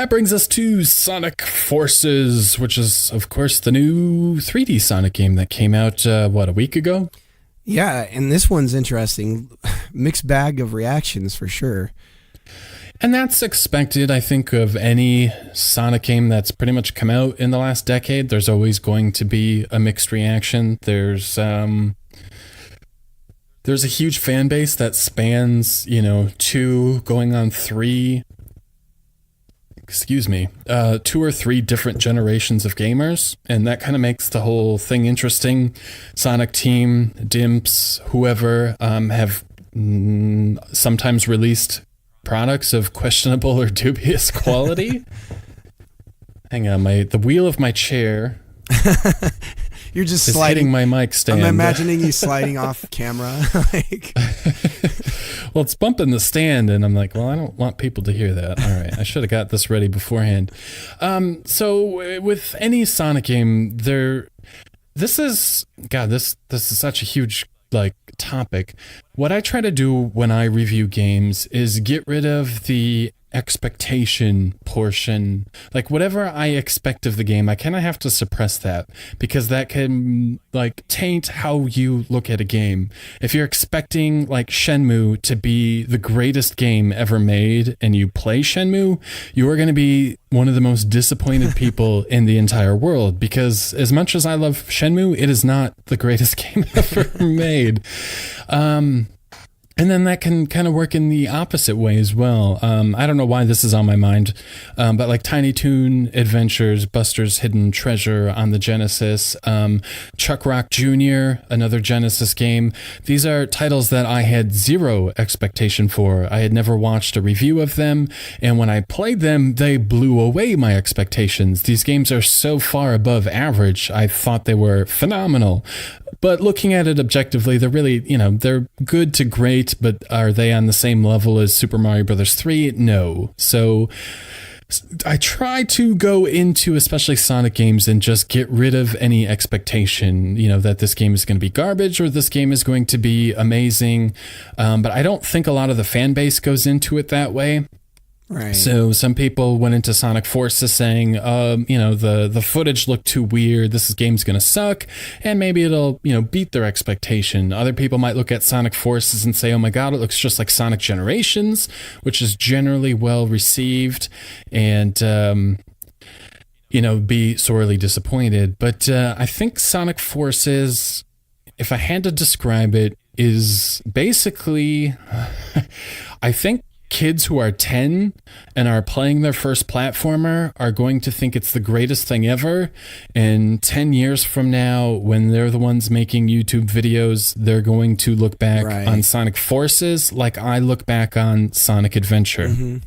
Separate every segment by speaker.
Speaker 1: That brings us to Sonic Forces, which is, of course, the new 3D Sonic game that came out, a week ago?
Speaker 2: Yeah, and this one's interesting. Mixed bag of reactions for sure.
Speaker 1: And that's expected, I think, of any Sonic game that's pretty much come out in the last decade. There's always going to be a mixed reaction. There's a huge fan base that spans, 2 going on 3, 2 or 3 different generations of gamers. And that kind of makes the whole thing interesting. Sonic Team, Dimps, whoever, have sometimes released products of questionable or dubious quality. Hang on, the wheel of my chair
Speaker 2: You're just
Speaker 1: is
Speaker 2: sliding.
Speaker 1: hitting my mic stand.
Speaker 2: I'm imagining you sliding off camera.
Speaker 1: Well, it's bumping the stand, and I'm like, well, I don't want people to hear that. All right, I should have got this ready beforehand. So with any Sonic game, this is such a huge topic. What I try to do when I review games is get rid of the expectation portion. Whatever I expect of the game, I kind of have to suppress that, because that can taint how you look at a game. If you're expecting Shenmue to be the greatest game ever made and you play Shenmue, you are going to be one of the most disappointed people in the entire world, because as much as I love Shenmue, it is not the greatest game ever made. And then that can kind of work in the opposite way as well. I don't know why this is on my mind, but Tiny Toon Adventures, Buster's Hidden Treasure on the Genesis, Chuck Rock Jr., another Genesis game. These are titles that I had zero expectation for. I had never watched a review of them, and when I played them, they blew away my expectations. These games are so far above average. I thought they were phenomenal. But looking at it objectively, they're really, they're good to great, but are they on the same level as Super Mario Bros. 3? No. So I try to go into especially Sonic games and just get rid of any expectation, that this game is going to be garbage or this game is going to be amazing. But I don't think a lot of the fan base goes into it that way.
Speaker 2: Right.
Speaker 1: So some people went into Sonic Forces saying, the footage looked too weird. This game's going to suck. And maybe it'll, beat their expectation. Other people might look at Sonic Forces and say, oh my God, it looks just like Sonic Generations, which is generally well received, and, be sorely disappointed. But I think Sonic Forces, if I had to describe it, is basically, I think kids who are 10 and are playing their first platformer are going to think it's the greatest thing ever. And 10 years from now, when they're the ones making YouTube videos, they're going to look back on Sonic Forces like I look back on Sonic Adventure.
Speaker 2: Mm-hmm.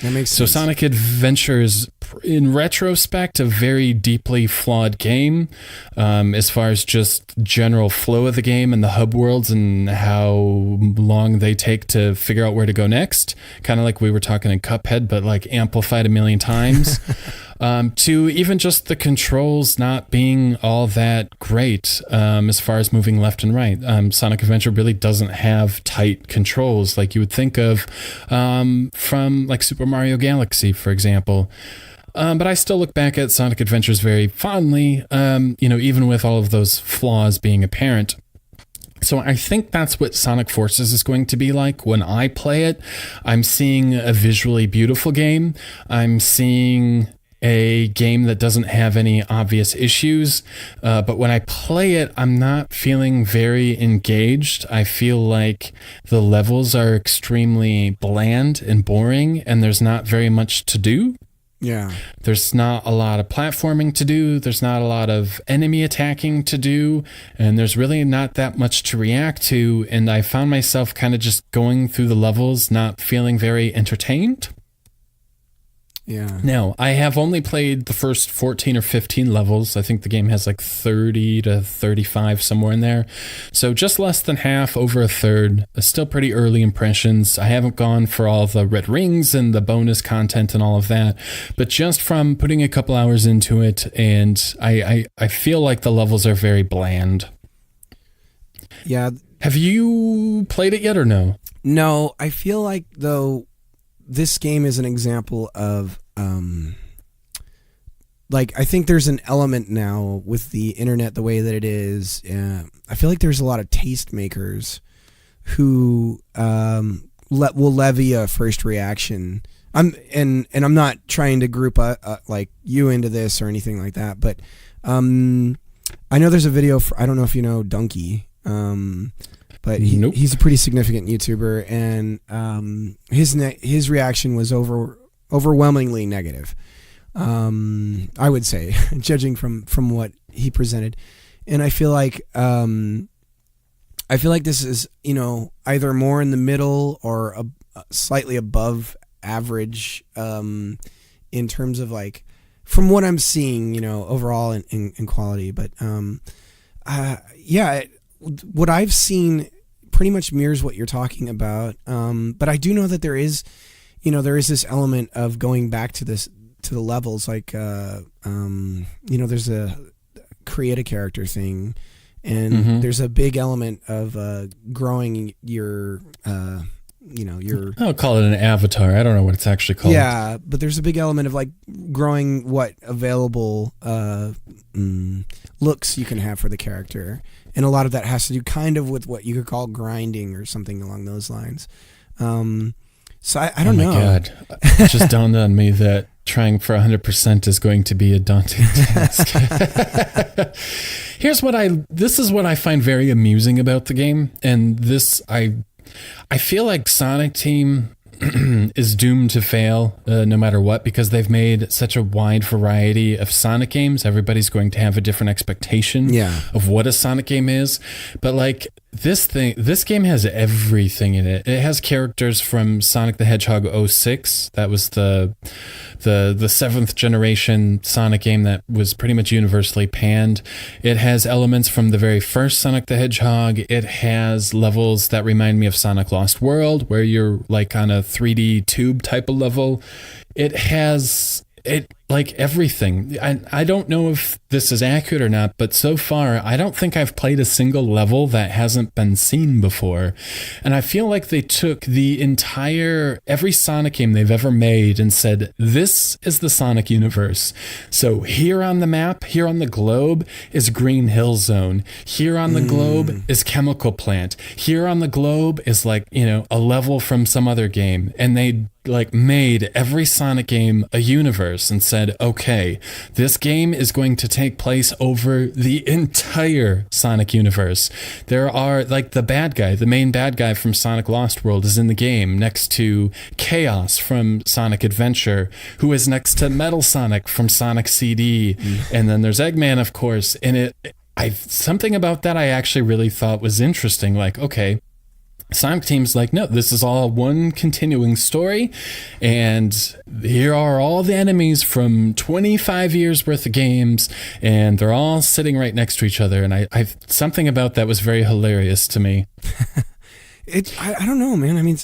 Speaker 2: That makes sense.
Speaker 1: So Sonic Adventure is, in retrospect, a very deeply flawed game, as far as just general flow of the game and the hub worlds and how long they take to figure out where to go next. Kind of like we were talking in Cuphead, but amplified a million times. To even just the controls not being all that great, as far as moving left and right. Sonic Adventure really doesn't have tight controls like you would think of from Super Mario Galaxy, for example. But I still look back at Sonic Adventures very fondly, even with all of those flaws being apparent. So I think that's what Sonic Forces is going to be like when I play it. I'm seeing a visually beautiful game. I'm seeing a game that doesn't have any obvious issues, but when I play it, I'm not feeling very engaged. I feel like the levels are extremely bland and boring, and there's not very much to do.
Speaker 2: Yeah.
Speaker 1: There's not a lot of platforming to do. There's not a lot of enemy attacking to do. And there's really not that much to react to. And I found myself kind of just going through the levels, not feeling very entertained.
Speaker 2: Yeah.
Speaker 1: Now, I have only played the first 14 or 15 levels. I think the game has 30 to 35, somewhere in there. So just less than half, over a third. Still pretty early impressions. I haven't gone for all the red rings and the bonus content and all of that. But just from putting a couple hours into it, and I feel like the levels are very bland.
Speaker 2: Yeah.
Speaker 1: Have you played it yet or no?
Speaker 2: No, I feel like, though, this game is an example of like, I think there's an element now with the internet the way that it is. I feel like there's a lot of tastemakers who will levy a first reaction. I'm not trying to group like you into this or anything like that, but I know there's a video I don't know if you know Donkey, but
Speaker 1: Nope.
Speaker 2: he's a pretty significant YouTuber, and his reaction was overwhelmingly negative. I would say, judging from what he presented, and I feel like this is, you know, either more in the middle or slightly above average in terms of, like, from what I'm seeing, you know, overall in quality. But what I've seen pretty much mirrors what you're talking about. But I do know that there is this element of going back to the levels, like you know, there's a create a character thing, and there's a big element of growing your
Speaker 1: I'll call it an avatar. I don't know what it's actually called.
Speaker 2: Yeah, but there's a big element of, like, growing what available looks you can have for the character, and a lot of that has to do kind of with what you could call grinding or something along those lines. So I don't know.
Speaker 1: Oh my God. It just dawned on me that trying for 100% is going to be a daunting task. This is what I find very amusing about the game. And I feel like Sonic Team is doomed to fail no matter what, because they've made such a wide variety of Sonic games. Everybody's going to have a different expectation of what a Sonic game is. But, like, this game has everything in it. It has characters from Sonic the Hedgehog 06. That was the 7th generation Sonic game that was pretty much universally panned. It has elements from the very first Sonic the Hedgehog. It has levels that remind me of Sonic Lost World, where you're, like, on a 3D tube type of level. It has like everything. I don't know if this is accurate or not, but so far I don't think I've played a single level that hasn't been seen before. And I feel like they took every Sonic game they've ever made and said, this is the Sonic universe. So here on the map, here on the globe is Green Hill Zone. Here on the globe is Chemical Plant. Here on the globe is, like, you know, a level from some other game. And they, like, made every Sonic game a universe and said, okay, this game is going to take place over the entire Sonic universe. There are, like, the main bad guy from Sonic Lost World is in the game next to Chaos from Sonic Adventure, who is next to Metal Sonic from Sonic CD. And then there's Eggman, of course. And something about that I actually really thought was interesting. Like, okay, Sonic Team's like, no, this is all one continuing story, and here are all the enemies from 25 years worth of games, and they're all sitting right next to each other. And I something about that was very hilarious to me.
Speaker 2: I don't know, man. I mean,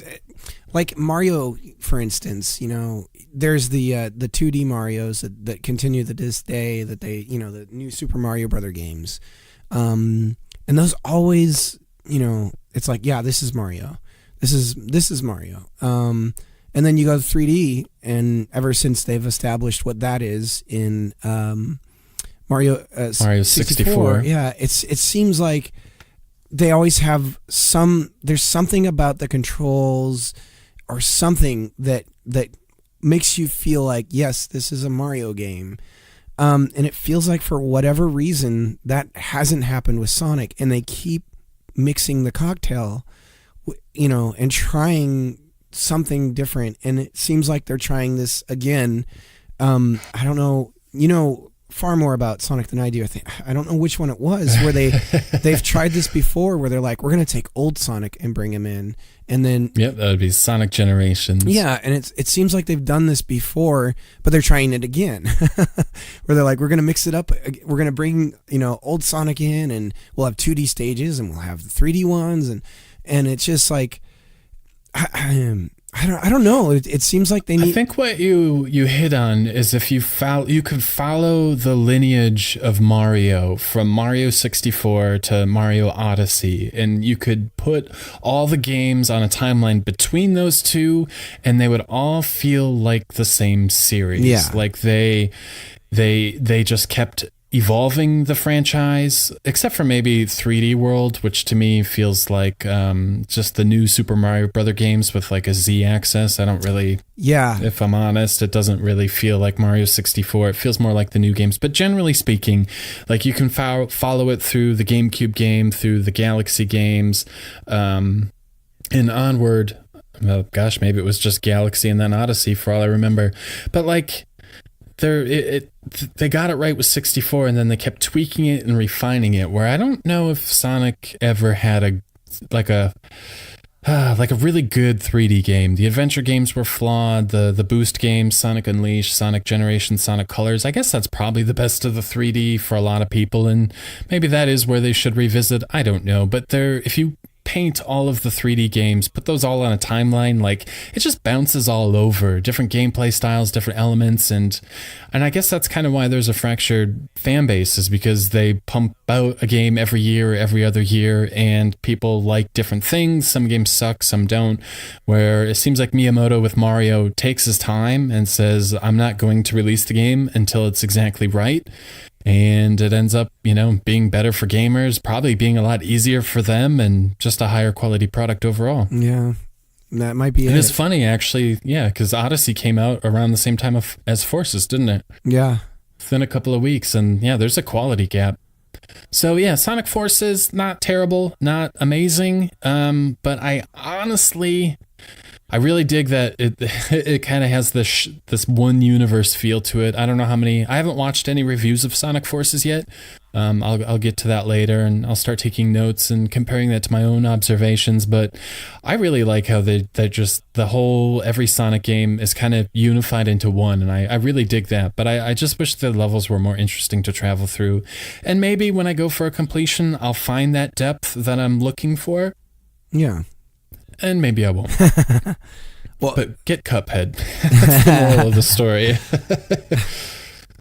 Speaker 2: like Mario, for instance, you know, there's the 2D Marios that continue to this day, that they, you know, the new Super Mario Brother games, and those always, you know, it's like, yeah, this is Mario. This is Mario. And then you go to 3D, and ever since they've established what that is in Mario 64, yeah, it seems like they always have there's something about the controls or something that makes you feel like, yes, this is a Mario game. And it feels like, for whatever reason, that hasn't happened with Sonic, and they keep mixing the cocktail, you know, and trying something different. And it seems like they're trying this again. I don't know, you know far more about Sonic than I do. I don't know which one it was where they've tried this before, where they're like, we're going to take old Sonic and bring him in. And then,
Speaker 1: yep, that would be Sonic Generations.
Speaker 2: Yeah, and it seems like they've done this before, but they're trying it again. Where they're like, we're going to mix it up. We're going to bring, you know, old Sonic in, and we'll have 2D stages, and we'll have the 3D ones, and it's just like, I don't know. It seems like they need.
Speaker 1: I think what you hit on is if you could follow the lineage of Mario from Mario 64 to Mario Odyssey, and you could put all the games on a timeline between those two, and they would all feel like the same series.
Speaker 2: Yeah.
Speaker 1: Like they just kept evolving the franchise, except for maybe 3D World, which to me feels like just the new Super Mario Brother games with like a Z axis. I don't really, if I'm honest, it doesn't really feel like Mario 64. It feels more like the new games. But generally speaking, like you can follow it through the GameCube game, through the Galaxy games, and onward. Oh, gosh, maybe it was just Galaxy and then Odyssey for all I remember. But like, they got it right with 64, and then they kept tweaking it and refining it, where I don't know if Sonic ever had a really good 3D game. The adventure games were flawed. The boost games, Sonic Unleashed, Sonic Generations, Sonic Colors, I guess that's probably the best of the 3D for a lot of people, and maybe that is where they should revisit. I don't know, but if you paint all of the 3D games, put those all on a timeline, like it just bounces all over, different gameplay styles, different elements, and I guess that's kind of why there's a fractured fan base, is because they pump out a game every year or every other year, and people like different things. Some games suck, some don't, where it seems like Miyamoto with Mario takes his time and says, I'm not going to release the game until it's exactly right. And it ends up, being better for gamers, probably being a lot easier for them, and just a higher quality product overall.
Speaker 2: Yeah, that might be it.
Speaker 1: It is funny, actually, because Odyssey came out around the same time as Forces, didn't it?
Speaker 2: Yeah.
Speaker 1: Within a couple of weeks, and there's a quality gap. So Sonic Forces, not terrible, not amazing, but I really dig that it kind of has this one universe feel to it. I don't know I haven't watched any reviews of Sonic Forces yet. I'll get to that later, and I'll start taking notes and comparing that to my own observations. But I really like how every Sonic game is kind of unified into one, and I really dig that. But I just wish the levels were more interesting to travel through. And maybe when I go for a completion, I'll find that depth that I'm looking for.
Speaker 2: Yeah.
Speaker 1: And maybe I won't. Well, but get Cuphead. That's the moral of the story.